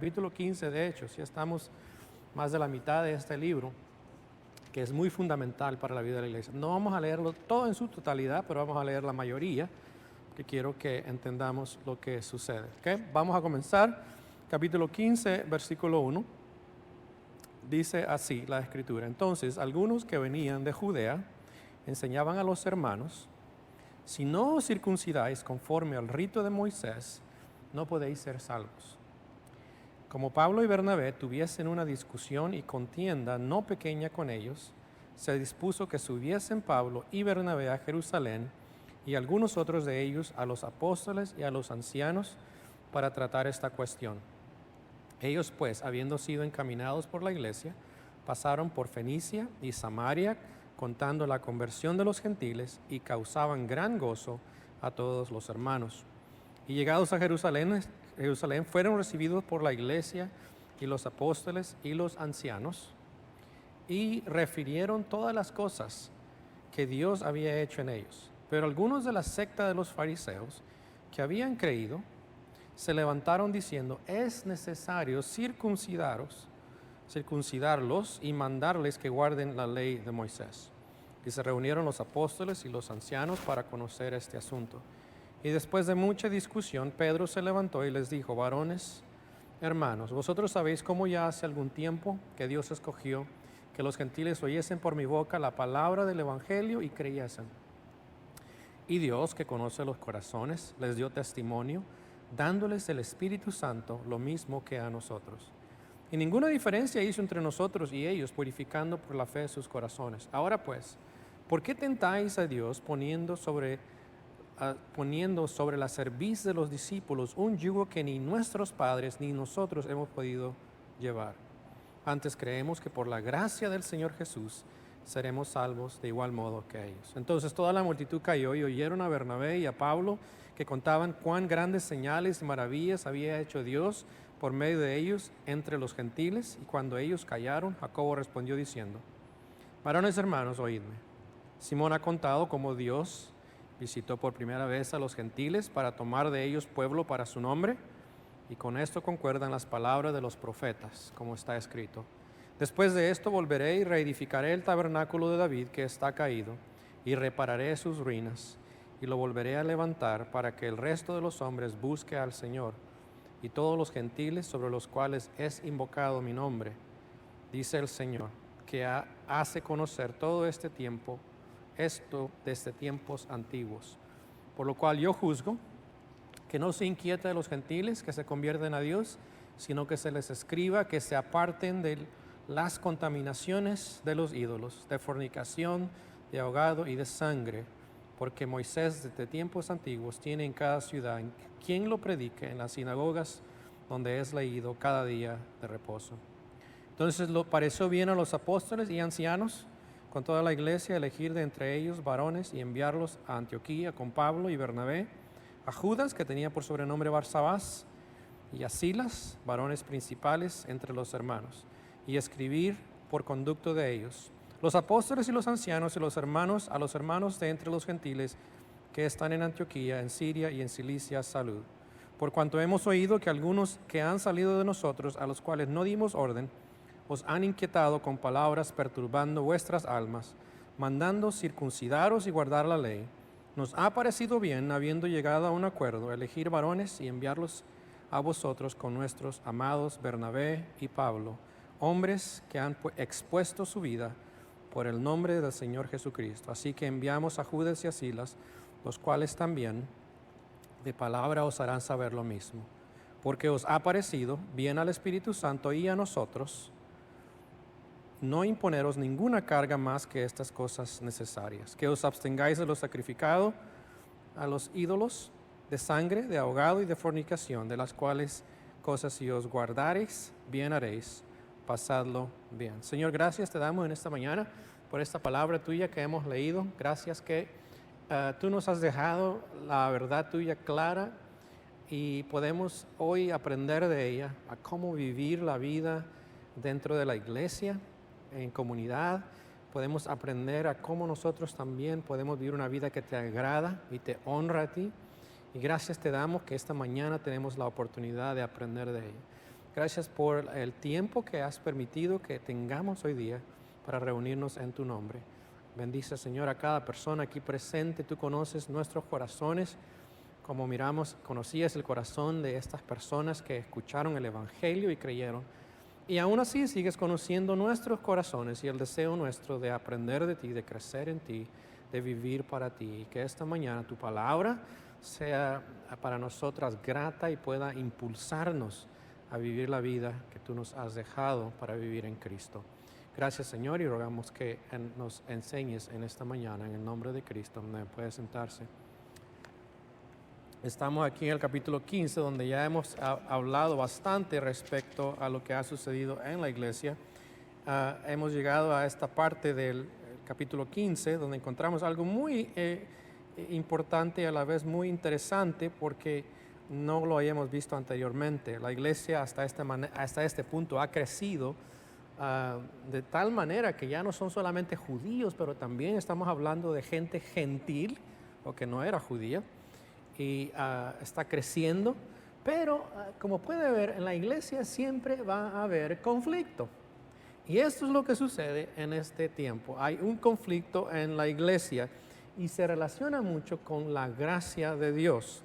Capítulo 15 de Hechos, ya estamos más de la mitad de este libro, que es muy fundamental para la vida de la iglesia. No vamos a leerlo todo en su totalidad, pero vamos a leer la mayoría, que quiero que entendamos lo que sucede. ¿Okay? Vamos a comenzar, capítulo 15, versículo 1. Dice así la Escritura: Entonces, algunos que venían de Judea enseñaban a los hermanos: si no os circuncidáis conforme al rito de Moisés, no podéis ser salvos. Como Pablo y Bernabé tuviesen una discusión y contienda no pequeña con ellos, se dispuso que subiesen Pablo y Bernabé a Jerusalén y algunos otros de ellos a los apóstoles y a los ancianos para tratar esta cuestión. Ellos pues, habiendo sido encaminados por la iglesia, pasaron por Fenicia y Samaria, contando la conversión de los gentiles, y causaban gran gozo a todos los hermanos. Y llegados a Jerusalén fueron recibidos por la iglesia y los apóstoles y los ancianos, y refirieron todas las cosas que Dios había hecho en ellos. Pero algunos de la secta de los fariseos que habían creído se levantaron diciendo: es necesario circuncidarlos y mandarles que guarden la ley de Moisés. Y se reunieron los apóstoles y los ancianos para conocer este asunto. Y después de mucha discusión, Pedro se levantó y les dijo: varones, hermanos, vosotros sabéis cómo ya hace algún tiempo que Dios escogió que los gentiles oyesen por mi boca la palabra del evangelio y creyesen. Y Dios, que conoce los corazones, les dio testimonio, dándoles el Espíritu Santo, lo mismo que a nosotros. Y ninguna diferencia hizo entre nosotros y ellos, purificando por la fe sus corazones. Ahora pues, ¿por qué tentáis a Dios poniendo sobre la cerviz de los discípulos un yugo que ni nuestros padres ni nosotros hemos podido llevar? Antes creemos que por la gracia del Señor Jesús seremos salvos de igual modo que ellos. Entonces toda la multitud cayó y oyeron a Bernabé y a Pablo, que contaban cuán grandes señales y maravillas había hecho Dios por medio de ellos entre los gentiles. Y cuando ellos callaron, Jacobo respondió diciendo: varones hermanos, oídme. Simón ha contado cómo Dios visitó por primera vez a los gentiles para tomar de ellos pueblo para su nombre, y con esto concuerdan las palabras de los profetas, como está escrito: después de esto volveré y reedificaré el tabernáculo de David que está caído, y repararé sus ruinas, y lo volveré a levantar, para que el resto de los hombres busque al Señor, y todos los gentiles sobre los cuales es invocado mi nombre, dice el Señor, que hace conocer todo este tiempo, esto desde tiempos antiguos. Por lo cual yo juzgo que no se inquieta de los gentiles que se convierten a Dios, sino que se les escriba que se aparten de las contaminaciones de los ídolos, de fornicación, de ahogado y de sangre, porque Moisés desde tiempos antiguos tiene en cada ciudad quien lo predique en las sinagogas, donde es leído cada día de reposo. Entonces lo pareció bien a los apóstoles y ancianos con toda la iglesia elegir de entre ellos varones y enviarlos a Antioquía con Pablo y Bernabé, a Judas, que tenía por sobrenombre Barsabás, y a Silas, varones principales entre los hermanos, y escribir por conducto de ellos: los apóstoles y los ancianos y los hermanos, a los hermanos de entre los gentiles que están en Antioquía, en Siria y en Cilicia, salud. Por cuanto hemos oído que algunos que han salido de nosotros, a los cuales no dimos orden, os han inquietado con palabras, perturbando vuestras almas, mandando circuncidaros y guardar la ley. Nos ha parecido bien, habiendo llegado a un acuerdo, elegir varones y enviarlos a vosotros con nuestros amados Bernabé y Pablo, hombres que han expuesto su vida por el nombre del Señor Jesucristo. Así que enviamos a Judas y a Silas, los cuales también de palabra os harán saber lo mismo, porque os ha parecido bien al Espíritu Santo y a nosotros no imponeros ninguna carga más que estas cosas necesarias: que os abstengáis de lo sacrificado a los ídolos, de sangre, de ahogado y de fornicación, de las cuales cosas si os guardareis, bien haréis, pasadlo bien. Señor, gracias te damos en esta mañana por esta palabra tuya que hemos leído. Gracias que tú nos has dejado la verdad tuya clara y podemos hoy aprender de ella, a cómo vivir la vida dentro de la iglesia, en comunidad. Podemos aprender a cómo nosotros también podemos vivir una vida que te agrada y te honra a ti. Y gracias te damos que esta mañana tenemos la oportunidad de aprender de ella. Gracias por el tiempo que has permitido que tengamos hoy día para reunirnos en tu nombre. Bendice, Señor, a cada persona aquí presente. Tú conoces nuestros corazones. Como miramos, conocías el corazón de estas personas que escucharon el Evangelio y creyeron. Y aún así sigues conociendo nuestros corazones y el deseo nuestro de aprender de ti, de crecer en ti, de vivir para ti. Y que esta mañana tu palabra sea para nosotras grata y pueda impulsarnos a vivir la vida que tú nos has dejado para vivir en Cristo. Gracias, Señor, y rogamos que nos enseñes en esta mañana, en el nombre de Cristo. ¿Me puede sentarse? Estamos aquí en el capítulo 15, donde ya hemos hablado bastante respecto a lo que ha sucedido en la iglesia. Hemos llegado a esta parte del capítulo 15, donde encontramos algo muy importante y a la vez muy interesante, porque no lo habíamos visto anteriormente. La iglesia hasta este punto ha crecido de tal manera que ya no son solamente judíos, pero también estamos hablando de gente gentil o que no era judía. Y está creciendo, pero como puede ver, en la iglesia siempre va a haber conflicto. Y esto es lo que sucede en este tiempo. Hay un conflicto en la iglesia y se relaciona mucho con la gracia de Dios.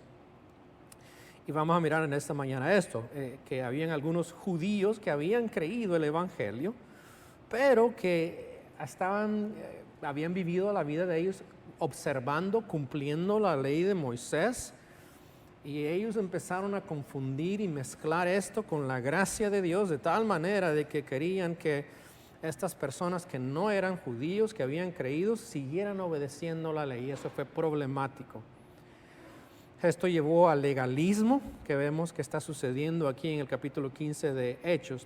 Y vamos a mirar en esta mañana esto, que habían algunos judíos que habían creído el Evangelio, pero que habían vivido la vida de ellos observando, cumpliendo la ley de Moisés, y ellos empezaron a confundir y mezclar esto con la gracia de Dios de tal manera de que querían que estas personas que no eran judíos, que habían creído, siguieran obedeciendo la ley. Eso fue problemático. Esto llevó al legalismo que vemos que está sucediendo aquí en el capítulo 15 de Hechos.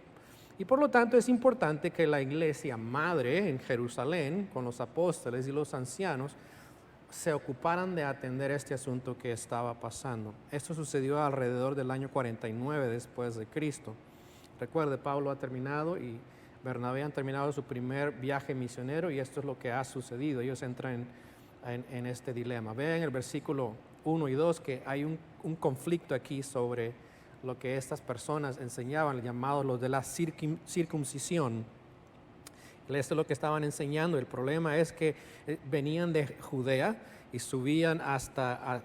Y por lo tanto es importante que la iglesia madre en Jerusalén, con los apóstoles y los ancianos, se ocuparan de atender este asunto que estaba pasando. Esto sucedió alrededor del año 49 después de Cristo. Recuerde, Pablo ha terminado y Bernabé han terminado su primer viaje misionero, y esto es lo que ha sucedido. Ellos entran en este dilema. Vean el versículo 1 y 2 que hay un conflicto aquí sobre lo que estas personas enseñaban, llamados los de la circuncisión. Esto es lo que estaban enseñando. El problema es que venían de Judea y subían hasta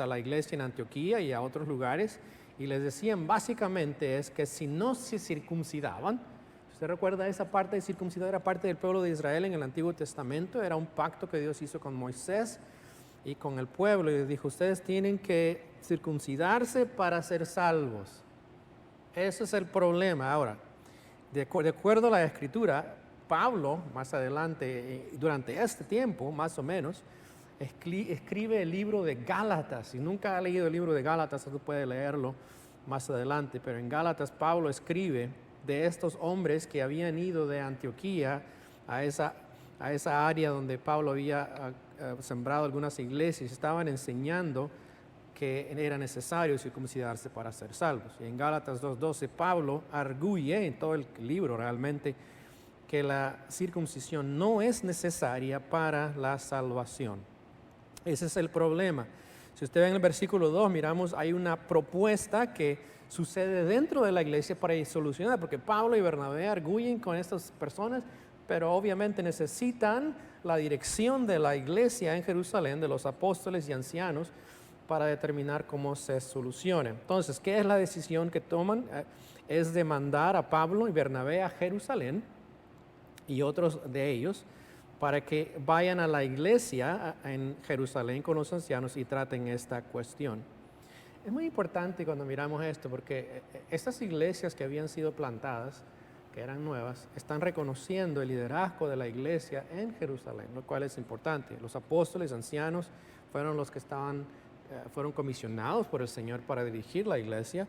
la iglesia en Antioquía y a otros lugares, y les decían básicamente es que si no se circuncidaban, ¿usted recuerda esa parte de circuncidar? Era parte del pueblo de Israel en el Antiguo Testamento, era un pacto que Dios hizo con Moisés y con el pueblo, y les dijo, ustedes tienen que circuncidarse para ser salvos. Ese es el problema. Ahora, de acuerdo a la Escritura, Pablo, más adelante, durante este tiempo, más o menos, escribe el libro de Gálatas. Si nunca ha leído el libro de Gálatas, tú puedes leerlo más adelante, pero en Gálatas Pablo escribe de estos hombres que habían ido de Antioquía a esa área donde Pablo había sembrado algunas iglesias, estaban enseñando que era necesario circuncidarse para ser salvos. Y en Gálatas 2:12 Pablo arguye en todo el libro realmente que la circuncisión no es necesaria para la salvación. Ese es el problema. Si usted ve en el versículo 2, miramos, hay una propuesta que sucede dentro de la iglesia para solucionar, porque Pablo y Bernabé arguyen con estas personas, pero obviamente necesitan la dirección de la iglesia en Jerusalén, de los apóstoles y ancianos, para determinar cómo se soluciona. Entonces, ¿qué es la decisión que toman? Es de mandar a Pablo y Bernabé a Jerusalén y otros de ellos para que vayan a la iglesia en Jerusalén con los ancianos y traten esta cuestión. Es muy importante cuando miramos esto, porque estas iglesias que habían sido plantadas, que eran nuevas, están reconociendo el liderazgo de la iglesia en Jerusalén, lo cual es importante. Los apóstoles, ancianos, fueron los que fueron comisionados por el Señor para dirigir la iglesia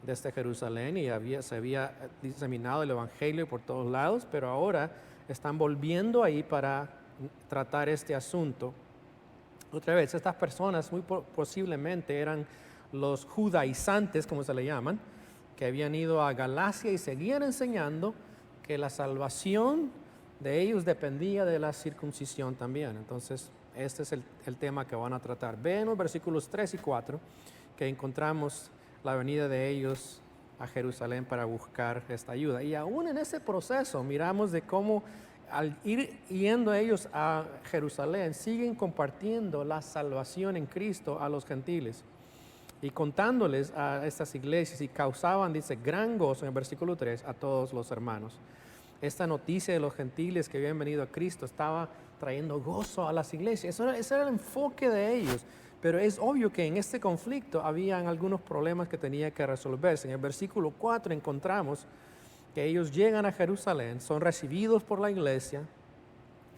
desde Jerusalén, y se había diseminado el evangelio por todos lados, pero ahora están volviendo ahí para tratar este asunto. Otra vez, estas personas muy posiblemente eran los judaizantes, como se le llaman, que habían ido a Galacia y seguían enseñando que la salvación de ellos dependía de la circuncisión también. Entonces, este es el tema que van a tratar. Ven los versículos 3 y 4 que encontramos la venida de ellos a Jerusalén para buscar esta ayuda. Y aún en ese proceso miramos de cómo al ir yendo ellos a Jerusalén, siguen compartiendo la salvación en Cristo a los gentiles y contándoles a estas iglesias, y causaban, dice, gran gozo en el versículo 3 a todos los hermanos. Esta noticia de los gentiles que habían venido a Cristo estaba trayendo gozo a las iglesias. Ese era el enfoque de ellos. Pero es obvio que en este conflicto habían algunos problemas que tenía que resolverse. En el versículo 4 encontramos que ellos llegan a Jerusalén, son recibidos por la iglesia,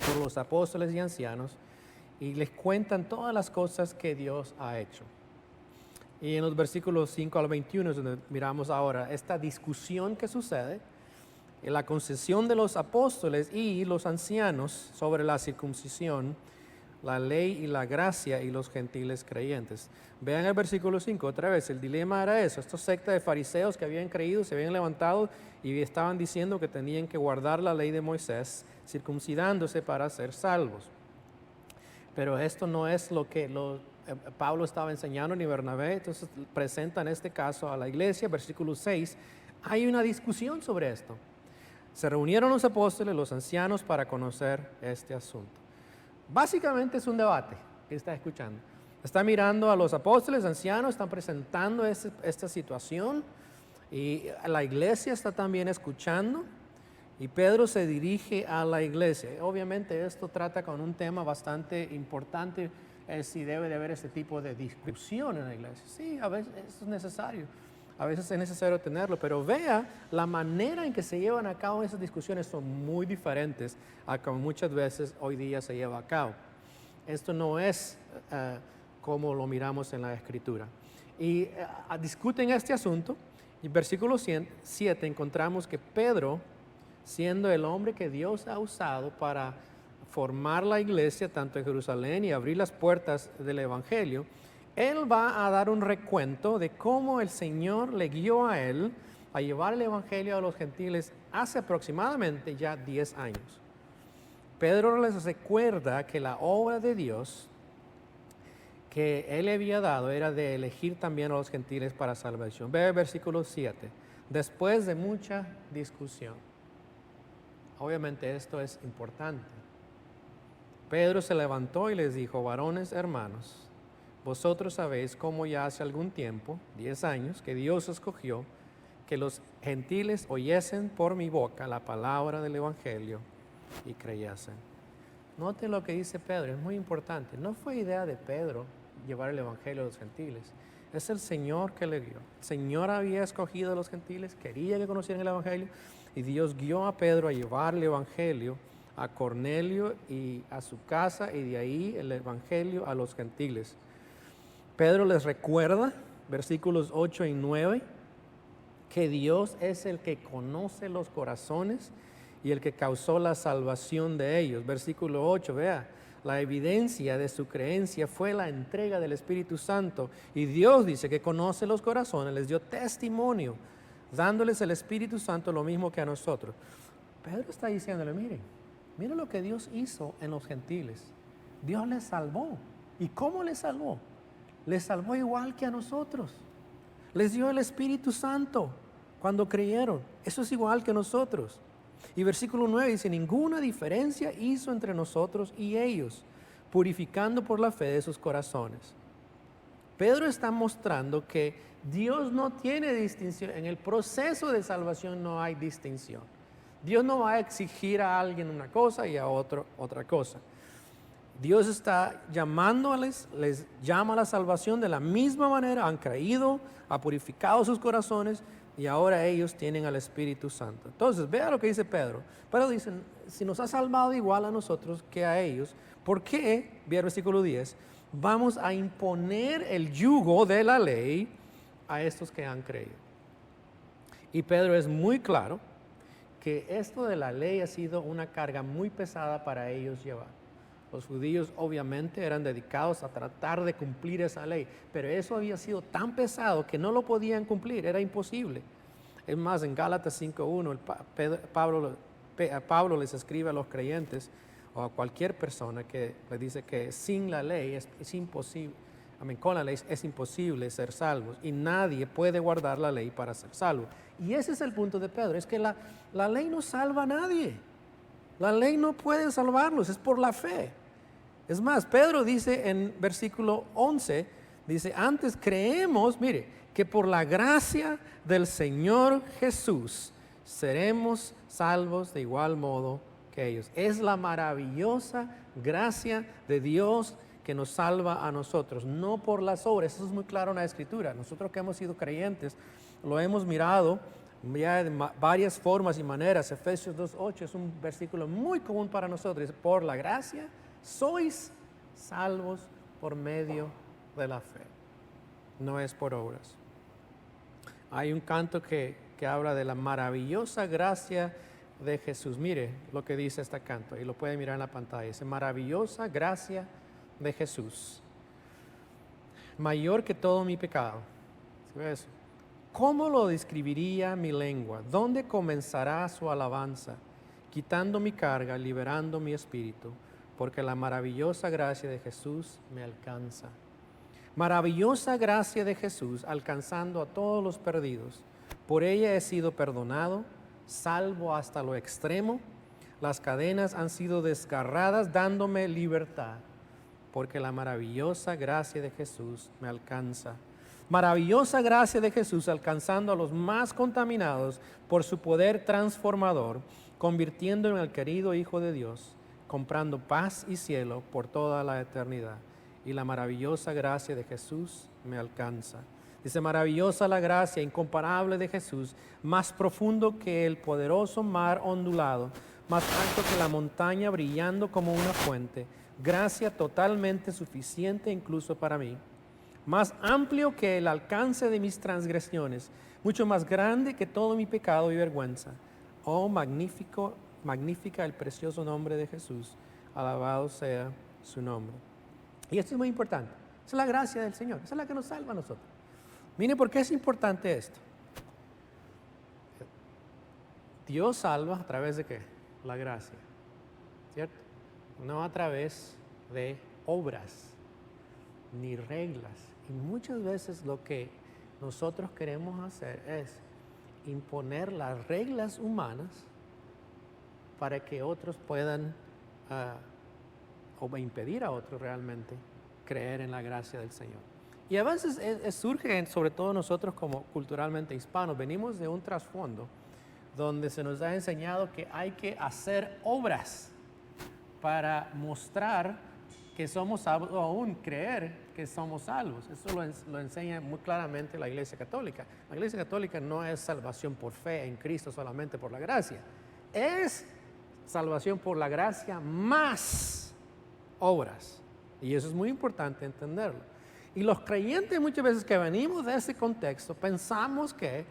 por los apóstoles y ancianos, y les cuentan todas las cosas que Dios ha hecho. Y en los versículos 5 al 21 es donde miramos ahora esta discusión que sucede, en la concesión de los apóstoles y los ancianos sobre la circuncisión, la ley y la gracia y los gentiles creyentes. Vean el versículo 5 otra vez, el dilema era eso, esta secta de fariseos que habían creído, se habían levantado y estaban diciendo que tenían que guardar la ley de Moisés, circuncidándose para ser salvos. Pero esto no es lo que Pablo estaba enseñando ni Bernabé, entonces presentan este caso a la iglesia, versículo 6, hay una discusión sobre esto. Se reunieron los apóstoles, los ancianos para conocer este asunto. Básicamente es un debate que está escuchando. Está mirando a los apóstoles, ancianos, están presentando esta situación y la iglesia está también escuchando y Pedro se dirige a la iglesia. Obviamente esto trata con un tema bastante importante, si debe de haber este tipo de discusión en la iglesia. Sí, a veces es necesario. A veces es necesario tenerlo, pero vea la manera en que se llevan a cabo esas discusiones son muy diferentes a como muchas veces hoy día se lleva a cabo. Esto no es como lo miramos en la Escritura. Y discuten este asunto y en versículo 7 encontramos que Pedro, siendo el hombre que Dios ha usado para formar la iglesia tanto en Jerusalén y abrir las puertas del Evangelio, él va a dar un recuento de cómo el Señor le guió a él a llevar el Evangelio a los gentiles hace aproximadamente ya 10 años. Pedro les recuerda que la obra de Dios que él le había dado era de elegir también a los gentiles para salvación. Ve el versículo 7. Después de mucha discusión. Obviamente esto es importante. Pedro se levantó y les dijo, varones hermanos, vosotros sabéis cómo ya hace algún tiempo, 10 años, que Dios escogió que los gentiles oyesen por mi boca la palabra del Evangelio y creyesen. Noten lo que dice Pedro, es muy importante. No fue idea de Pedro llevar el Evangelio a los gentiles. Es el Señor que le guió. El Señor había escogido a los gentiles, quería que conocieran el Evangelio y Dios guió a Pedro a llevar el Evangelio a Cornelio y a su casa y de ahí el Evangelio a los gentiles. Pedro les recuerda, versículos 8 y 9, que Dios es el que conoce los corazones y el que causó la salvación de ellos. Versículo 8, vea, la evidencia de su creencia fue la entrega del Espíritu Santo. Y Dios dice que conoce los corazones, les dio testimonio, dándoles el Espíritu Santo lo mismo que a nosotros. Pedro está diciéndole, miren lo que Dios hizo en los gentiles. Dios les salvó. ¿Y cómo les salvó? Les salvó igual que a nosotros. Les dio el Espíritu Santo cuando creyeron. Eso es igual que nosotros. Y versículo 9 dice, ninguna diferencia hizo entre nosotros y ellos, purificando por la fe de sus corazones. Pedro está mostrando que Dios no tiene distinción. En el proceso de salvación no hay distinción. Dios no va a exigir a alguien una cosa y a otro otra cosa. Dios está llamándoles, les llama a la salvación de la misma manera, han creído, ha purificado sus corazones y ahora ellos tienen al Espíritu Santo. Entonces, vea lo que dice Pedro. Pedro dice, si nos ha salvado igual a nosotros que a ellos, ¿por qué, vea el versículo 10, vamos a imponer el yugo de la ley a estos que han creído? Y Pedro es muy claro que esto de la ley ha sido una carga muy pesada para ellos llevar. Los judíos obviamente eran dedicados a tratar de cumplir esa ley, pero eso había sido tan pesado que no lo podían cumplir, era imposible. Es más, en Gálatas 5:1, Pablo les escribe a los creyentes o a cualquier persona que le dice que sin la ley es imposible, Amén. Con la ley es imposible ser salvos y nadie puede guardar la ley para ser salvo. Y ese es el punto de Pedro, es que la ley no salva a nadie. La ley no puede salvarlos, es por la fe. Es más, Pedro dice en versículo 11, dice, antes creemos, mire, que por la gracia del Señor Jesús seremos salvos de igual modo que ellos. Es la maravillosa gracia de Dios que nos salva a nosotros, no por las obras. Eso es muy claro en la Escritura. Nosotros que hemos sido creyentes, lo hemos mirado ya de varias formas y maneras. Efesios 2:8 es un versículo muy común para nosotros. Dice, por la gracia sois salvos por medio de la fe. No es por obras. Hay un canto que habla de la maravillosa gracia de Jesús. Mire lo que dice este canto y lo puede mirar en la pantalla. Dice, maravillosa gracia de Jesús, mayor que todo mi pecado. ¿Sí ve eso? ¿Cómo lo describiría mi lengua? ¿Dónde comenzará su alabanza? Quitando mi carga, liberando mi espíritu, porque la maravillosa gracia de Jesús me alcanza. Maravillosa gracia de Jesús alcanzando a todos los perdidos. Por ella he sido perdonado, salvo hasta lo extremo. Las cadenas han sido desgarradas, dándome libertad, porque la maravillosa gracia de Jesús me alcanza. Maravillosa gracia de Jesús alcanzando a los más contaminados por su poder transformador, convirtiendo en el querido Hijo de Dios, comprando paz y cielo por toda la eternidad. Y la maravillosa gracia de Jesús me alcanza. Dice, maravillosa la gracia incomparable de Jesús, más profundo que el poderoso mar ondulado, más alto que la montaña brillando como una fuente, gracia totalmente suficiente incluso para mí, más amplio que el alcance de mis transgresiones, mucho más grande que todo mi pecado y vergüenza. Oh, magnífica el precioso nombre de Jesús, alabado sea su nombre. Y esto es muy importante. Esa es la gracia del Señor. Esa es la que nos salva a nosotros. Mire por qué es importante esto. Dios salva a través de ¿qué? La gracia. ¿Cierto? No a través de obras ni reglas. Y muchas veces lo que nosotros queremos hacer es imponer las reglas humanas para que otros puedan o impedir a otros realmente creer en la gracia del Señor. Y a veces surge, sobre todo nosotros como culturalmente hispanos, venimos de un trasfondo donde se nos ha enseñado que hay que hacer obras para mostrar que somos salvos o aún creer que somos salvos. Eso lo enseña muy claramente la Iglesia Católica. La Iglesia Católica no es salvación por fe en Cristo solamente por la gracia. Es salvación por la gracia más obras. Y eso es muy importante entenderlo. Y los creyentes muchas veces que venimos de ese contexto pensamos que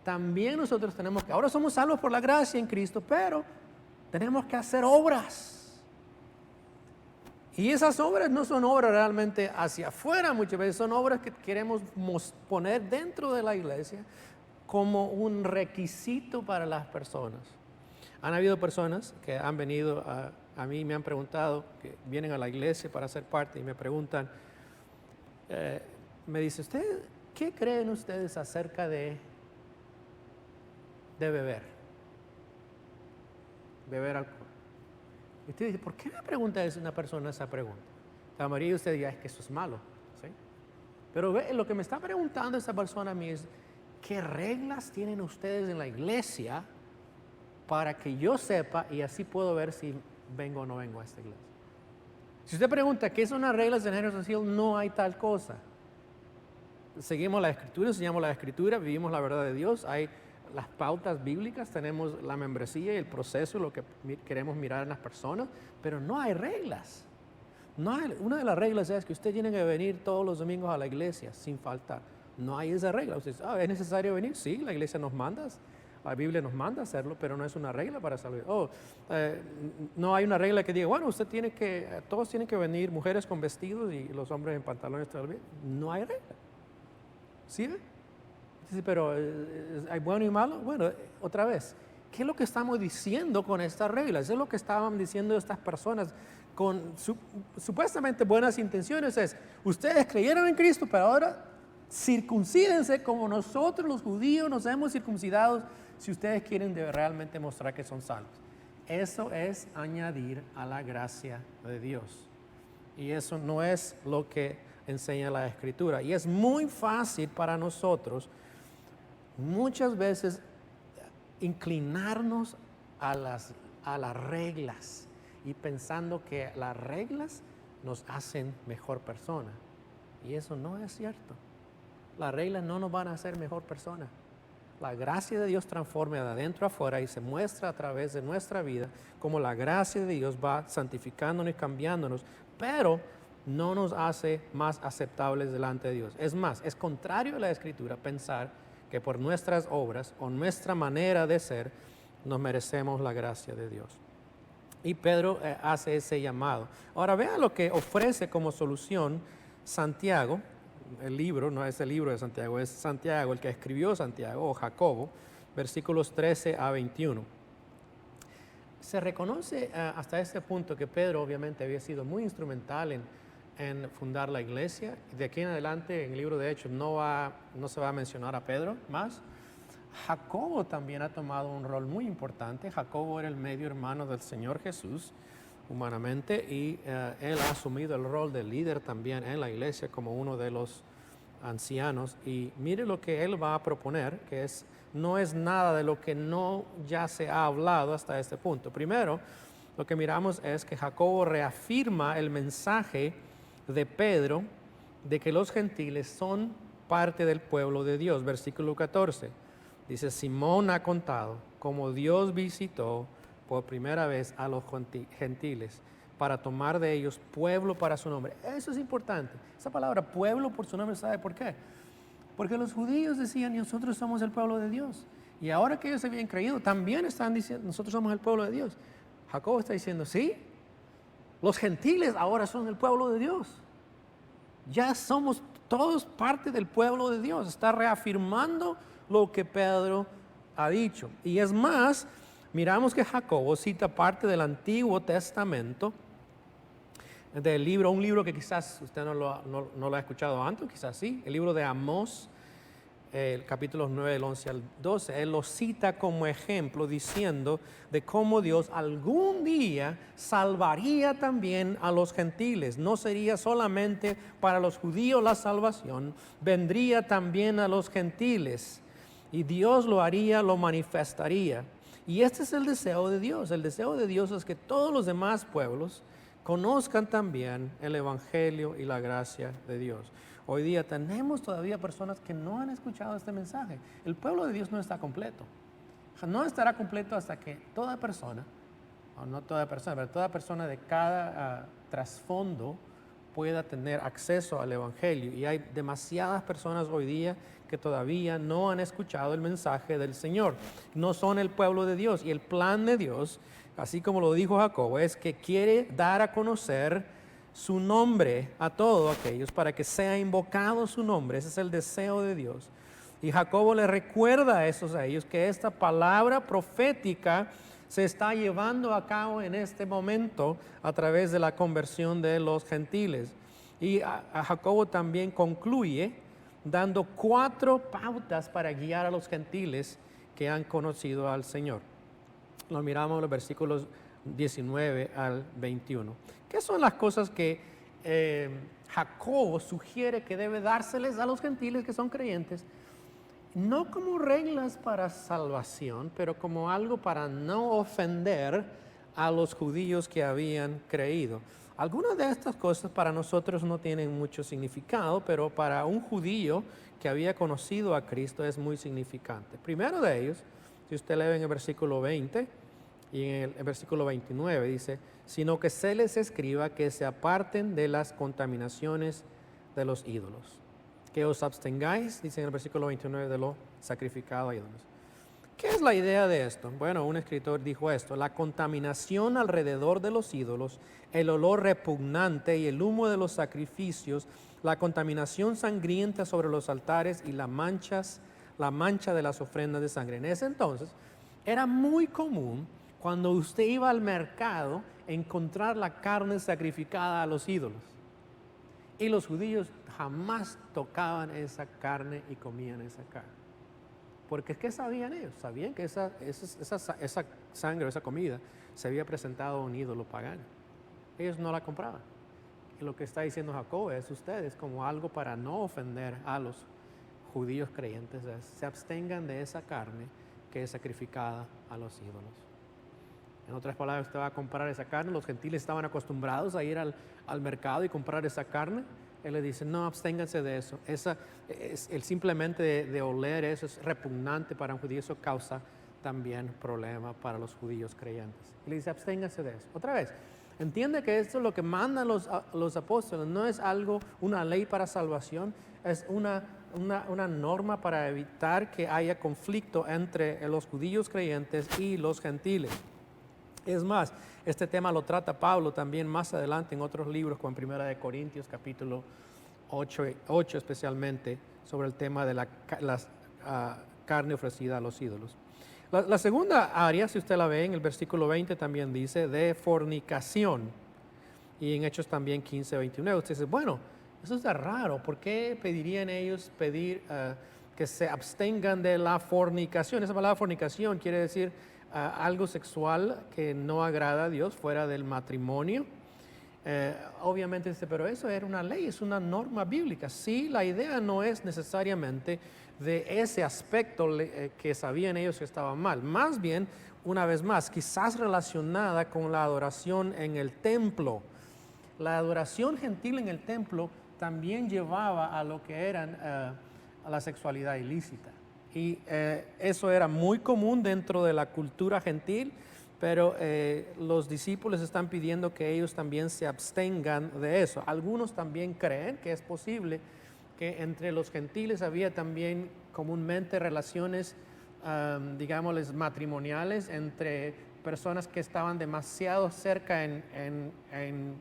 también nosotros tenemos que, ahora somos salvos por la gracia en Cristo, pero tenemos que hacer obras. Y esas obras no son obras realmente hacia afuera, muchas veces son obras que queremos poner dentro de la iglesia como un requisito para las personas. Han habido personas que han venido a mí, me han preguntado, que vienen a la iglesia para ser parte y me preguntan, me dice, ¿qué creen ustedes acerca de beber alcohol? Y usted dice, ¿por qué me pregunta una persona esa pregunta? La mayoría de ustedes dirá, es que eso es malo, ¿sí? Pero lo que me está preguntando esa persona a mí es, ¿qué reglas tienen ustedes en la iglesia para que yo sepa y así puedo ver si vengo o no vengo a esta iglesia? Si usted pregunta, ¿qué son las reglas de Generous Hill? No hay tal cosa. Seguimos la Escritura, enseñamos la Escritura, vivimos la verdad de Dios, hay las pautas bíblicas, tenemos la membresía y el proceso, lo que queremos mirar en las personas, pero no hay reglas. Una de las reglas es que usted tiene que venir todos los domingos a la iglesia sin faltar. No hay esa regla. Usted dice, ¿es necesario venir? Sí, la iglesia nos manda, la Biblia nos manda hacerlo, pero no es una regla para salvar. No hay una regla que diga, bueno, todos tienen que venir, mujeres con vestidos y los hombres en pantalones. No hay regla. ¿Sí? Dice, pero ¿hay bueno y malo? Bueno, otra vez, ¿qué es lo que estamos diciendo con estas reglas? Eso es lo que estaban diciendo estas personas con supuestamente buenas intenciones. Es, ustedes creyeron en Cristo, pero ahora circuncídense como nosotros los judíos nos hemos circuncidado si ustedes quieren realmente mostrar que son salvos. Eso es añadir a la gracia de Dios. Y eso no es lo que enseña la Escritura. Y es muy fácil para nosotros muchas veces inclinarnos a las reglas y pensando que las reglas nos hacen mejor persona. Y eso no es cierto. Las reglas no nos van a hacer mejor persona. La gracia de Dios transforma de adentro a afuera y se muestra a través de nuestra vida como la gracia de Dios va santificándonos y cambiándonos, pero no nos hace más aceptables delante de Dios. Es más, es contrario a la Escritura pensar que por nuestras obras o nuestra manera de ser nos merecemos la gracia de Dios. Y Pedro hace ese llamado. Ahora vean lo que ofrece como solución Santiago. El libro, no es el libro de Santiago, es Santiago, el que escribió Santiago, o Jacobo, versículos 13 a 21. Se reconoce hasta este punto que Pedro obviamente había sido muy instrumental en fundar la iglesia. De aquí en adelante en el libro de Hechos no se va a mencionar a Pedro más. Jacobo también ha tomado un rol muy importante. Jacobo era el medio hermano del Señor Jesús humanamente y él ha asumido el rol de líder también en la iglesia como uno de los ancianos. Y mire lo que él va a proponer, que no es nada de lo que no ya se ha hablado hasta este punto. Primero, lo que miramos es que Jacobo reafirma el mensaje de Pedro de que los gentiles son parte del pueblo de Dios. Versículo 14 dice: Simón ha contado cómo Dios visitó por primera vez a los gentiles para tomar de ellos pueblo para su nombre. Eso es importante. Esa palabra pueblo por su nombre, ¿sabe por qué? Porque los judíos decían: nosotros somos el pueblo de Dios. Y ahora que ellos habían creído, también están diciendo: nosotros somos el pueblo de Dios. Jacobo está diciendo: sí, los gentiles ahora son el pueblo de Dios. Ya somos todos parte del pueblo de Dios. Está reafirmando lo que Pedro ha dicho. Y es más, miramos que Jacobo cita parte del Antiguo Testamento, del libro, un libro que quizás usted no lo ha escuchado antes, quizás sí, el libro de Amós, el capítulos 9, del 11 al 12. Él lo cita como ejemplo diciendo de cómo Dios algún día salvaría también a los gentiles. No sería solamente para los judíos la salvación, vendría también a los gentiles. Y Dios lo haría, lo manifestaría. Y este es el deseo de Dios. El deseo de Dios es que todos los demás pueblos conozcan también el Evangelio y la gracia de Dios. Hoy día tenemos todavía personas que no han escuchado este mensaje. El pueblo de Dios no está completo. No estará completo hasta que toda persona, o no toda persona, pero toda persona de cada trasfondo pueda tener acceso al Evangelio. Y hay demasiadas personas hoy día que todavía no han escuchado el mensaje del Señor. No son el pueblo de Dios. Y el plan de Dios, así como lo dijo Jacobo, es que quiere dar a conocer su nombre a todos aquellos para que sea invocado su nombre. Ese es el deseo de Dios. Y Jacobo le recuerda a ellos que esta palabra profética se está llevando a cabo en este momento a través de la conversión de los gentiles. Y a Jacobo también concluye dando 4 pautas para guiar a los gentiles que han conocido al Señor. Lo miramos en los versículos 19 al 21. ¿Qué son las cosas que Jacobo sugiere que debe dárseles a los gentiles que son creyentes? No como reglas para salvación, pero como algo para no ofender a los judíos que habían creído. Algunas de estas cosas para nosotros no tienen mucho significado, pero para un judío que había conocido a Cristo es muy significante. Primero de ellos, si usted lee en el versículo 20 y en el versículo 29, dice: sino que se les escriba que se aparten de las contaminaciones de los ídolos. Que os abstengáis, dice en el versículo 29, de lo sacrificado a ídolos. ¿Qué es la idea de esto? Bueno, un escritor dijo esto: la contaminación alrededor de los ídolos, el olor repugnante y el humo de los sacrificios, la contaminación sangrienta sobre los altares y la mancha de las ofrendas de sangre. En ese entonces, Era muy común cuando usted iba al mercado encontrar la carne sacrificada a los ídolos. Y los judíos jamás tocaban esa carne y comían esa carne. Porque ¿qué sabían ellos? Sabían que esa sangre, esa comida, se había presentado a un ídolo pagano. Ellos no la compraban. Y lo que está diciendo Jacob es ustedes como algo para no ofender a los judíos creyentes, se abstengan de esa carne que es sacrificada a los ídolos. En otras palabras, usted va a comprar esa carne. Los gentiles estaban acostumbrados a ir al mercado y comprar esa carne. Él le dice, no, absténganse de eso. El simplemente de oler eso es repugnante para un judío. Eso causa también problema para los judíos creyentes. Y le dice, absténganse de eso. Otra vez, entiende que esto es lo que mandan los apóstoles. No es algo, una ley para salvación. Es una norma para evitar que haya conflicto entre los judíos creyentes y los gentiles. Es más, este tema lo trata Pablo también más adelante en otros libros, como en 1 Corintios capítulo 8 especialmente, sobre el tema de la carne ofrecida a los ídolos. La segunda área, si usted la ve en el versículo 20, también dice de fornicación. Y en Hechos también 15, 29, usted dice, bueno, eso está raro. ¿Por qué pedirían ellos que se abstengan de la fornicación? Esa palabra fornicación quiere decir algo sexual que no agrada a Dios fuera del matrimonio. Obviamente, pero eso era una ley, es una norma bíblica. Sí, la idea no es necesariamente de ese aspecto que sabían ellos que estaba mal. Más bien, una vez más, quizás relacionada con la adoración en el templo. La adoración gentil en el templo también llevaba a lo que eran a la sexualidad ilícita. Y eso era muy común dentro de la cultura gentil, pero los discípulos están pidiendo que ellos también se abstengan de eso. Algunos también creen que es posible que entre los gentiles había también comúnmente relaciones, digámosles, matrimoniales entre personas que estaban demasiado cerca en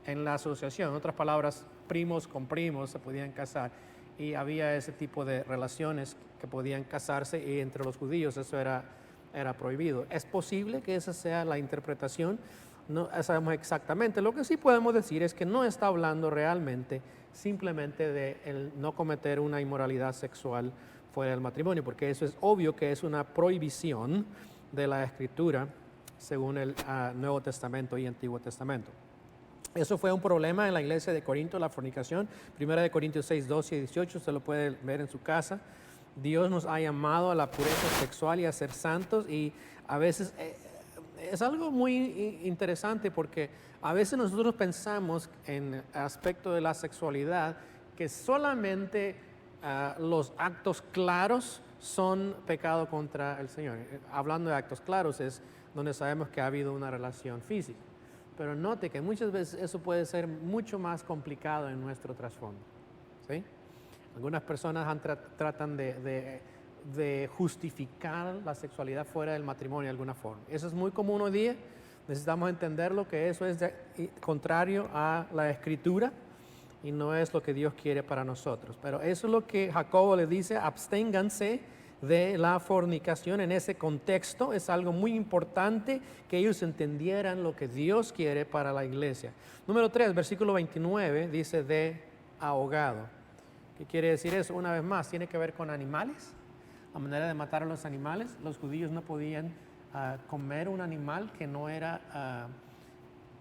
la asociación. En otras palabras, primos con primos se podían casar. Y había ese tipo de relaciones que podían casarse y entre los judíos eso era prohibido. Es posible que esa sea la interpretación, no sabemos exactamente. Lo que sí podemos decir es que no está hablando realmente simplemente de el no cometer una inmoralidad sexual fuera del matrimonio, porque eso es obvio que es una prohibición de la Escritura según el Nuevo Testamento y Antiguo Testamento. Eso fue un problema en la iglesia de Corinto, la fornicación. 1 Corintios 6, 12 y 18, usted lo puede ver en su casa. Dios nos ha llamado a la pureza sexual y a ser santos, y a veces es algo muy interesante porque a veces nosotros pensamos en el aspecto de la sexualidad que solamente los actos claros son pecado contra el Señor. Hablando de actos claros es donde sabemos que ha habido una relación física. Pero note que muchas veces eso puede ser mucho más complicado en nuestro trasfondo, ¿sí? Algunas personas tratan de justificar la sexualidad fuera del matrimonio de alguna forma. Eso es muy común hoy día. Necesitamos entenderlo, que eso es contrario a la Escritura y no es lo que Dios quiere para nosotros. Pero eso es lo que Jacobo le dice, absténganse de la fornicación en ese contexto. Es algo muy importante que ellos entendieran lo que Dios quiere para la iglesia. Número 3, versículo 29, dice de ahogado. ¿Qué quiere decir eso? Una vez más, tiene que ver con animales, la manera de matar a los animales. Los judíos no podían comer un animal que no era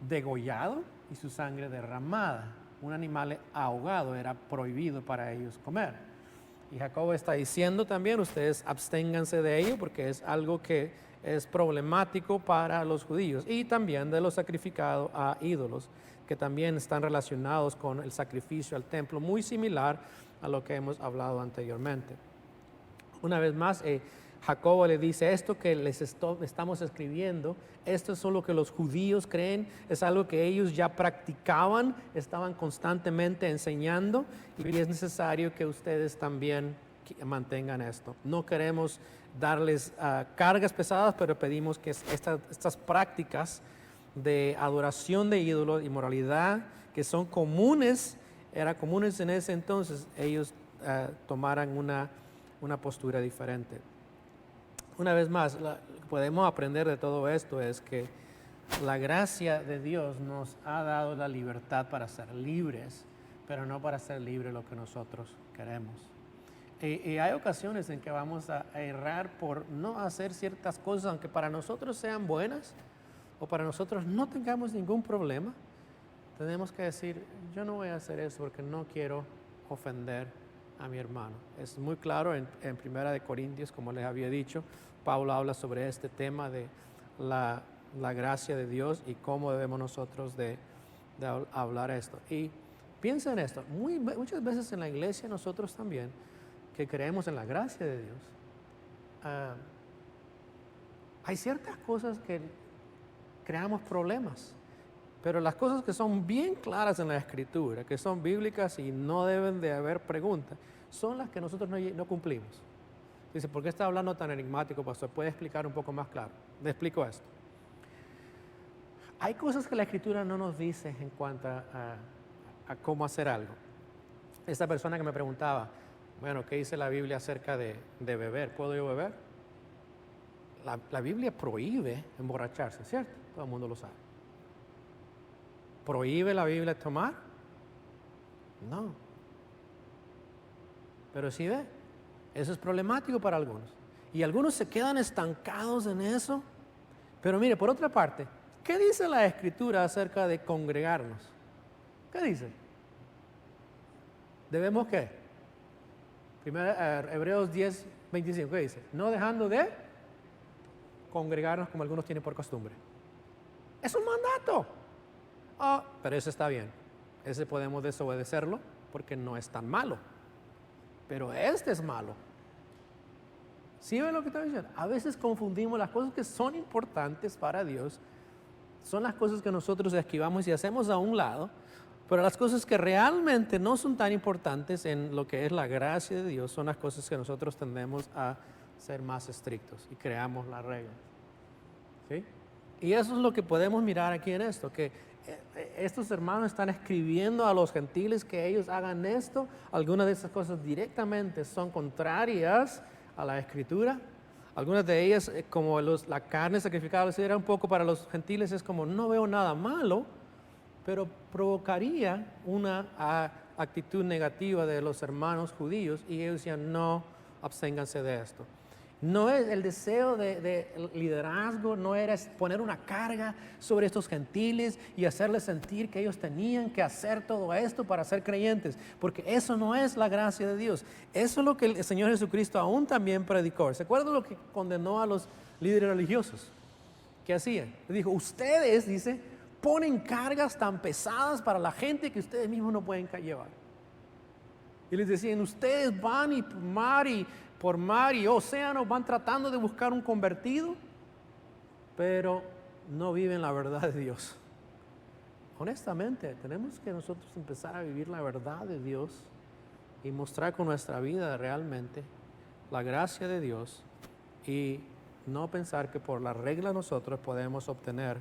degollado y su sangre derramada. Un animal ahogado era prohibido para ellos comer. Y Jacobo está diciendo también, ustedes absténganse de ello porque es algo que es problemático para los judíos. Y también de lo sacrificado a ídolos, que también están relacionados con el sacrificio al templo, muy similar a lo que hemos hablado anteriormente. Una vez más, Jacobo le dice, esto que les estamos escribiendo, esto es lo que los judíos creen, es algo que ellos ya practicaban, estaban constantemente enseñando, y es necesario que ustedes también mantengan esto. No queremos darles cargas pesadas, pero pedimos que estas prácticas de adoración de ídolos y moralidad que son comunes, eran comunes en ese entonces, ellos tomaran una postura diferente. una vez más, lo que podemos aprender de todo esto es que la gracia de Dios nos ha dado la libertad para ser libres, pero no para ser libres lo que nosotros queremos. Y hay ocasiones en que vamos a errar por no hacer ciertas cosas, aunque para nosotros sean buenas o para nosotros no tengamos ningún problema. Tenemos que decir, yo no voy a hacer eso porque no quiero ofender a mi hermano. Es muy claro en 1 Corintios, como les había dicho, Pablo habla sobre este tema de la gracia de Dios y cómo debemos nosotros de hablar esto. Y piensa en esto, muchas veces en la iglesia nosotros también, que creemos en la gracia de Dios, hay ciertas cosas que creamos problemas, pero las cosas que son bien claras en la Escritura, que son bíblicas y no deben de haber preguntas, son las que nosotros no cumplimos. Dice, ¿por qué está hablando tan enigmático, pastor? ¿Puede explicar un poco más claro? Le explico esto. Hay cosas que la Escritura no nos dice en cuanto a cómo hacer algo. Esta persona que me preguntaba, bueno, ¿qué dice la Biblia acerca de beber? ¿Puedo yo beber? La Biblia prohíbe emborracharse, ¿cierto? Todo el mundo lo sabe. ¿Prohíbe la Biblia tomar? No. Pero sí ve, eso es problemático para algunos. Y algunos se quedan estancados en eso. Pero mire, por otra parte, ¿qué dice la Escritura acerca de congregarnos? ¿Qué dice? ¿Debemos qué? Hebreos 10, 25, ¿qué dice? No dejando de congregarnos como algunos tienen por costumbre. Es un mandato. Pero eso está bien. Ese podemos desobedecerlo porque no es tan malo. Pero este es malo. ¿Sí ven lo que está diciendo? A veces confundimos las cosas que son importantes para Dios. Son las cosas que nosotros esquivamos y hacemos a un lado. Pero las cosas que realmente no son tan importantes en lo que es la gracia de Dios son las cosas que nosotros tendemos a ser más estrictos y creamos la regla. ¿Sí? Y eso es lo que podemos mirar aquí en esto, que estos hermanos están escribiendo a los gentiles que ellos hagan esto. Algunas de esas cosas directamente son contrarias a la Escritura. Algunas de ellas, como la carne sacrificada, era un poco para los gentiles, es como no veo nada malo, pero provocaría una actitud negativa de los hermanos judíos y ellos decían, no, absténganse de esto. No es el deseo de liderazgo, no era poner una carga sobre estos gentiles y hacerles sentir que ellos tenían que hacer todo esto para ser creyentes, porque eso no es la gracia de Dios. Eso es lo que el Señor Jesucristo aún también predicó. ¿Se acuerdan lo que condenó a los líderes religiosos? ¿Qué hacían? Le dijo, ustedes, dice, ponen cargas tan pesadas para la gente que ustedes mismos no pueden llevar. Y les decían, ustedes van y por mar y océano van tratando de buscar un convertido, pero no viven la verdad de Dios. Honestamente, tenemos que nosotros empezar a vivir la verdad de Dios y mostrar con nuestra vida realmente la gracia de Dios y no pensar que por la regla nosotros podemos obtener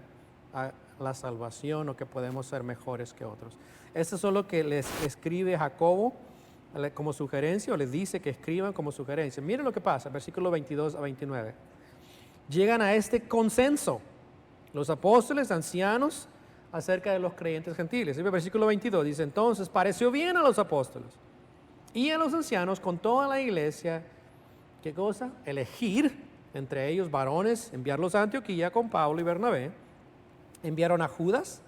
la salvación o que podemos ser mejores que otros. Esto es lo que les escribe Jacobo como sugerencia, o les dice que escriban como sugerencia. Miren lo que pasa, versículo 22 a 29. Llegan a este consenso los apóstoles, ancianos, acerca de los creyentes gentiles. El versículo 22 dice, entonces pareció bien a los apóstoles y a los ancianos con toda la iglesia, ¿qué cosa? Elegir entre ellos varones, enviarlos a Antioquía con Pablo y Bernabé. Enviaron a Judas,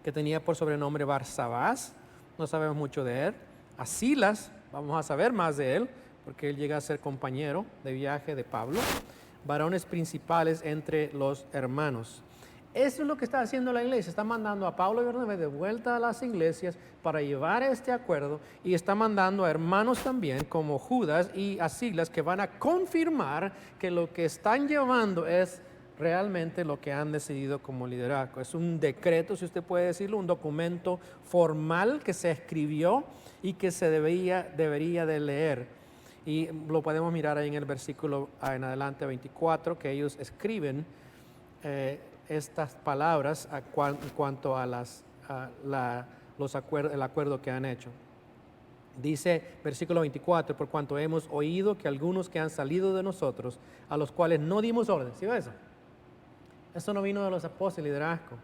que tenía por sobrenombre Barsabás, no sabemos mucho de él. A Silas, vamos a saber más de él, porque él llega a ser compañero de viaje de Pablo. Varones principales entre los hermanos. Eso es lo que está haciendo la iglesia. Está mandando a Pablo y Bernabé de vuelta a las iglesias para llevar este acuerdo y está mandando a hermanos también como Judas y a Silas que van a confirmar que lo que están llevando es realmente lo que han decidido como liderazgo. Es un decreto, si usted puede decirlo, un documento formal que se escribió y que se debería de leer. Y lo podemos mirar ahí en el versículo en adelante 24, que ellos escriben estas palabras en cuanto a el acuerdo que han hecho. Dice versículo 24, por cuanto hemos oído que algunos que han salido de nosotros, a los cuales no dimos orden. ¿Sí ve eso? Esto no vino de los apóstoles, liderazgo.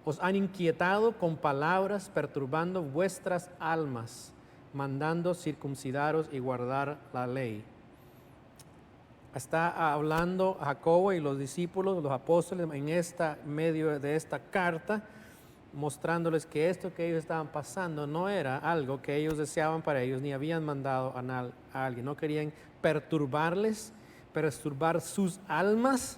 Os han inquietado con palabras, perturbando vuestras almas, mandando circuncidaros y guardar la ley. Está hablando Jacobo y los discípulos, los apóstoles, en medio de esta carta, mostrándoles que esto que ellos estaban pasando no era algo que ellos deseaban para ellos, ni habían mandado a alguien. No querían perturbar sus almas,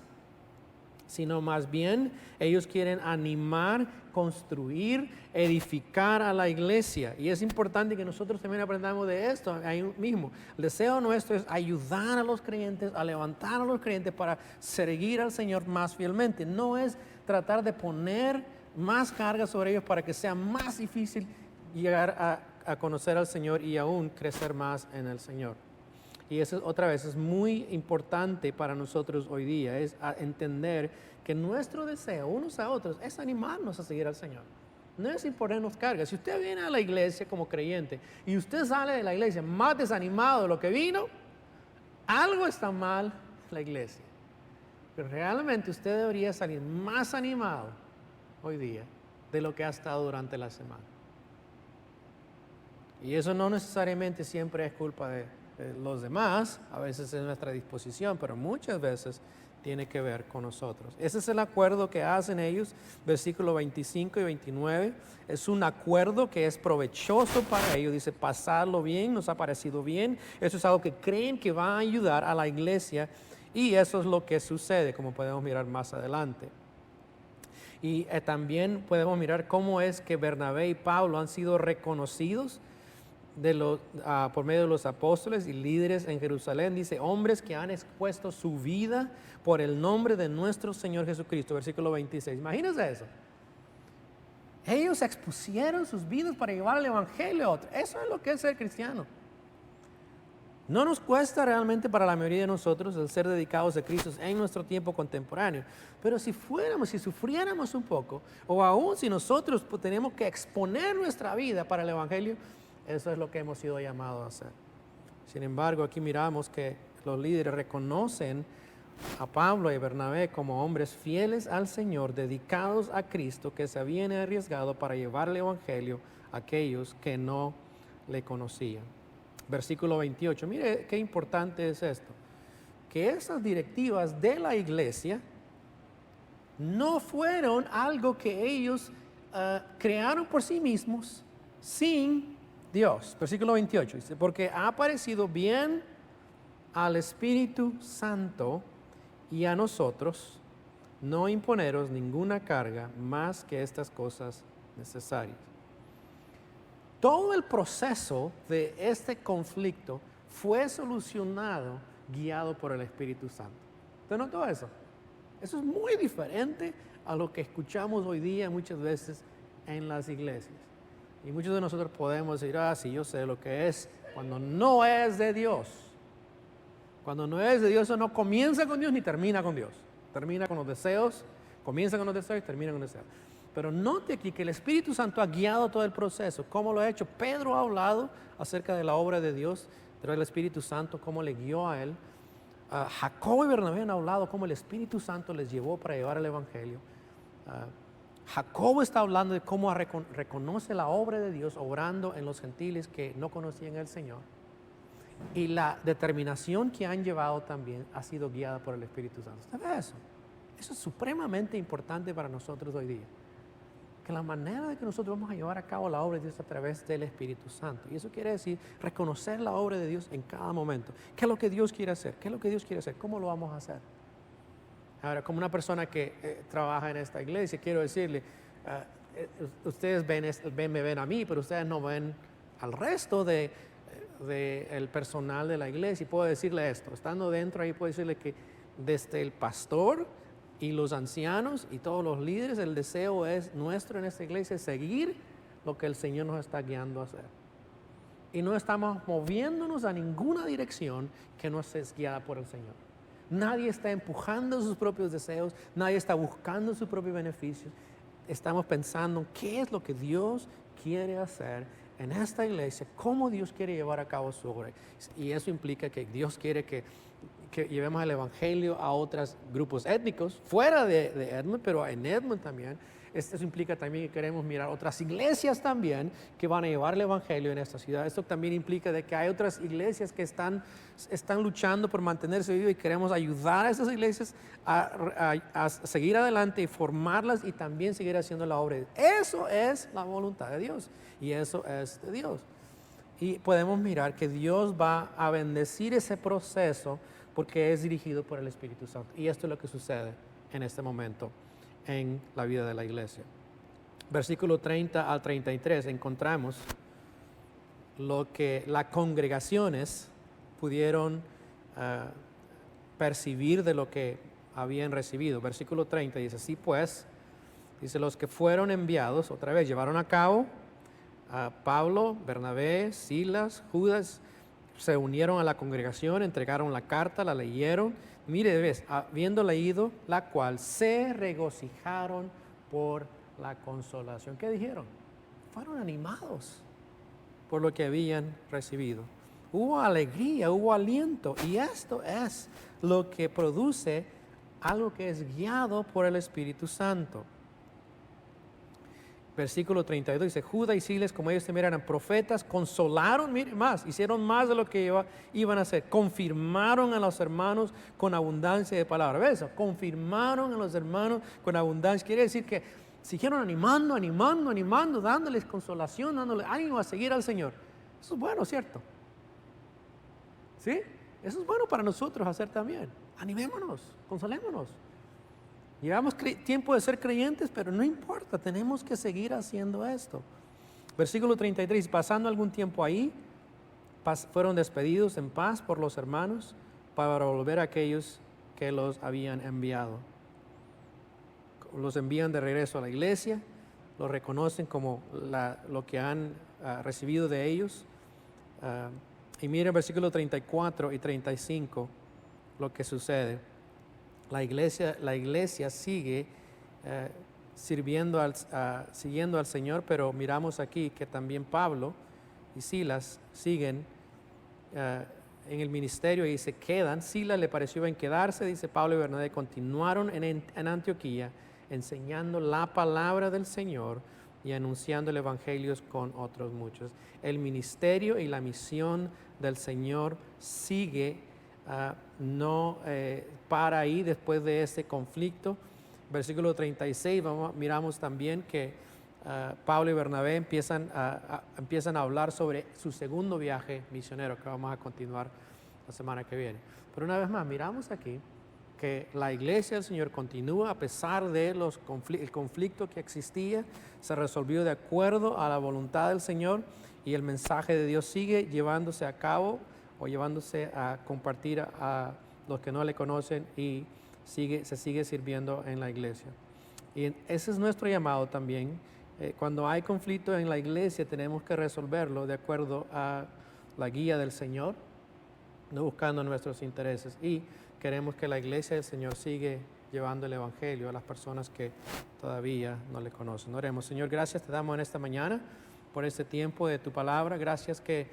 sino más bien ellos quieren animar, construir, edificar a la iglesia. Y es importante que nosotros también aprendamos de esto ahí mismo. El deseo nuestro es ayudar a los creyentes, a levantar a los creyentes para servir al Señor más fielmente. No es tratar de poner más carga sobre ellos para que sea más difícil llegar a conocer al Señor y aún crecer más en el Señor. Y eso otra vez es muy importante para nosotros hoy día, es entender que nuestro deseo unos a otros es animarnos a seguir al Señor. No es imponernos cargas. Si usted viene a la iglesia como creyente y usted sale de la iglesia más desanimado de lo que vino, algo está mal en la iglesia. Pero realmente usted debería salir más animado hoy día de lo que ha estado durante la semana. Y eso no necesariamente siempre es culpa de los demás, a veces es nuestra disposición, pero muchas veces tiene que ver con nosotros. Ese es el acuerdo que hacen ellos, versículos 25 y 29. Es un acuerdo que es provechoso para ellos. Dice, pasarlo bien, nos ha parecido bien. Eso es algo que creen que va a ayudar a la iglesia y eso es lo que sucede, como podemos mirar más adelante. Y también podemos mirar cómo es que Bernabé y Pablo han sido reconocidos por medio de los apóstoles y líderes en Jerusalén. Dice, hombres que han expuesto su vida por el nombre de nuestro Señor Jesucristo, versículo 26. Imagínense eso. Ellos expusieron sus vidas para llevar el evangelio a otros. Eso es lo que es ser cristiano. No nos cuesta realmente para la mayoría de nosotros el ser dedicados a Cristo en nuestro tiempo contemporáneo. Pero si sufriéramos un poco, o aún si nosotros tenemos que exponer nuestra vida para el evangelio, eso es lo que hemos sido llamados a hacer. Sin embargo, aquí miramos que los líderes reconocen a Pablo y Bernabé como hombres fieles al Señor, dedicados a Cristo, que se habían arriesgado para llevar el evangelio a aquellos que no le conocían. Versículo 28, mire qué importante es esto, que esas directivas de la iglesia no fueron algo que ellos crearon por sí mismos sin Dios. Versículo 28 dice, porque ha parecido bien al Espíritu Santo y a nosotros no imponeros ninguna carga más que estas cosas necesarias. Todo el proceso de este conflicto fue solucionado guiado por el Espíritu Santo. ¿Usted notó eso? Eso es muy diferente a lo que escuchamos hoy día muchas veces en las iglesias. Y muchos de nosotros podemos decir, sí, yo sé lo que es cuando no es de Dios. Cuando no es de Dios, eso no comienza con Dios ni termina con Dios. Termina con los deseos, comienza con los deseos y termina con los deseos. Pero note aquí que el Espíritu Santo ha guiado todo el proceso. ¿Cómo lo ha hecho? Pedro ha hablado acerca de la obra de Dios, del Espíritu Santo, cómo le guió a él. Jacobo y Bernabé han hablado cómo el Espíritu Santo les llevó para llevar el Evangelio. Jacobo está hablando de cómo reconoce la obra de Dios obrando en los gentiles que no conocían al Señor. Y la determinación que han llevado también ha sido guiada por el Espíritu Santo. ¿Usted ve eso? Eso es supremamente importante para nosotros hoy día. Que la manera de que nosotros vamos a llevar a cabo la obra de Dios a través del Espíritu Santo. Y eso quiere decir reconocer la obra de Dios en cada momento. ¿Qué es lo que Dios quiere hacer? ¿Qué es lo que Dios quiere hacer? ¿Cómo lo vamos a hacer? Ahora, como una persona que trabaja en esta iglesia, quiero decirle, ustedes me ven a mí, pero ustedes no ven al resto del personal de la iglesia. Y puedo decirle esto, estando dentro ahí puedo decirle que desde el pastor y los ancianos y todos los líderes, el deseo es nuestro en esta iglesia, seguir lo que el Señor nos está guiando a hacer. Y no estamos moviéndonos a ninguna dirección que no sea guiada por el Señor. Nadie está empujando sus propios deseos, nadie está buscando su propio beneficio. Estamos pensando qué es lo que Dios quiere hacer en esta iglesia cómo Dios quiere llevar a cabo su obra. Y eso implica que Dios quiere que llevemos el Evangelio a otros grupos étnicos, fuera de Edmond, pero en Edmond también. Esto implica también que queremos mirar otras iglesias también que van a llevar el Evangelio en esta ciudad. Esto también implica de que hay otras iglesias que están luchando por mantenerse vivas y queremos ayudar a esas iglesias a seguir adelante y formarlas y también seguir haciendo la obra. Eso es la voluntad de Dios y eso es de Dios. Y podemos mirar que Dios va a bendecir ese proceso porque es dirigido por el Espíritu Santo. Y esto es lo que sucede en este momento en la vida de la iglesia. Versículo 30 al 33 encontramos lo que las congregaciones pudieron percibir de lo que habían recibido. Versículo 30 dice, así pues, dice, los que fueron enviados, otra vez, llevaron a cabo a Pablo, Bernabé, Silas, Judas, se unieron a la congregación, entregaron la carta, la leyeron. Mire, ves, habiendo leído la cual, se regocijaron por la consolación. ¿Qué dijeron? Fueron animados por lo que habían recibido. Hubo alegría, hubo aliento, y esto es lo que produce algo que es guiado por el Espíritu Santo. Versículo 32 dice, Judas y Silas, como ellos también eran profetas, consolaron, miren más, hicieron más de lo que iban a hacer, confirmaron a los hermanos con abundancia de palabras. ¿Ves? Confirmaron a los hermanos con abundancia, quiere decir que siguieron animando, dándoles consolación, dándoles ánimo a seguir al Señor. Eso es bueno, ¿cierto? ¿Sí? Eso es bueno para nosotros hacer también. Animémonos, consolémonos. Llevamos tiempo de ser creyentes, pero no importa, tenemos que seguir haciendo esto. Versículo 33, pasando algún tiempo ahí, fueron despedidos en paz por los hermanos para volver a aquellos que los habían enviado. Los envían de regreso a la iglesia, los reconocen como lo que han recibido de ellos. Y miren versículo 34 y 35 lo que sucede. La iglesia sigue siguiendo al Señor, pero miramos aquí que también Pablo y Silas siguen en el ministerio y se quedan. Silas le pareció bien quedarse, dice Pablo y Bernabé continuaron en Antioquía enseñando la palabra del Señor y anunciando el evangelio con otros muchos. El ministerio y la misión del Señor sigue no para ahí después de este conflicto. Versículo 36, miramos también que Pablo y Bernabé empiezan a hablar sobre su segundo viaje misionero, que vamos a continuar la semana que viene. Pero una vez más, miramos aquí que la iglesia del Señor continúa a pesar de el conflicto que existía, se resolvió de acuerdo a la voluntad del Señor y el mensaje de Dios sigue llevándose a cabo o llevándose a compartir a los que no le conocen y se sigue sirviendo en la iglesia. Y ese es nuestro llamado también. Cuando hay conflicto en la iglesia tenemos que resolverlo de acuerdo a la guía del Señor, no buscando nuestros intereses. Y queremos que la iglesia del Señor siga llevando el evangelio a las personas que todavía no le conocen. Oremos. Señor, gracias te damos en esta mañana por este tiempo de tu palabra. Gracias que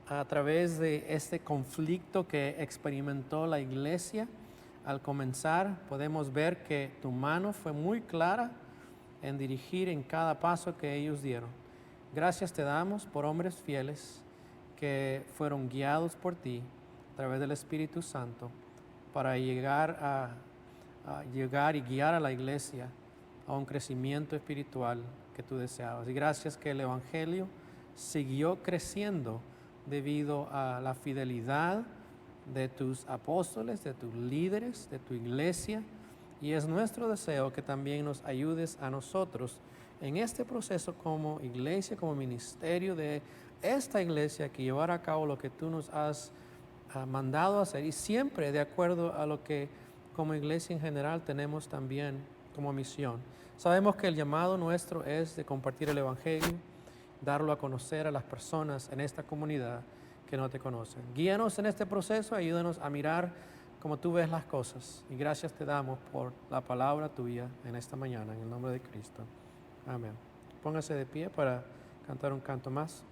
a través de este conflicto que experimentó la iglesia, al comenzar podemos ver que tu mano fue muy clara en dirigir en cada paso que ellos dieron. Gracias te damos por hombres fieles que fueron guiados por ti a través del Espíritu Santo para llegar y guiar a la iglesia a un crecimiento espiritual que tú deseabas. Y gracias que el evangelio siguió creciendo debido a la fidelidad de tus apóstoles, de tus líderes, de tu iglesia, y es nuestro deseo que también nos ayudes a nosotros en este proceso como iglesia, como ministerio de esta iglesia, que llevar a cabo lo que tú nos has mandado a hacer y siempre de acuerdo a lo que como iglesia en general tenemos también como misión. Sabemos que el llamado nuestro es de compartir el evangelio, darlo a conocer a las personas en esta comunidad que no te conocen. Guíanos en este proceso, ayúdanos a mirar como tú ves las cosas. Y gracias te damos por la palabra tuya en esta mañana, en el nombre de Cristo. Amén. Póngase de pie para cantar un canto más.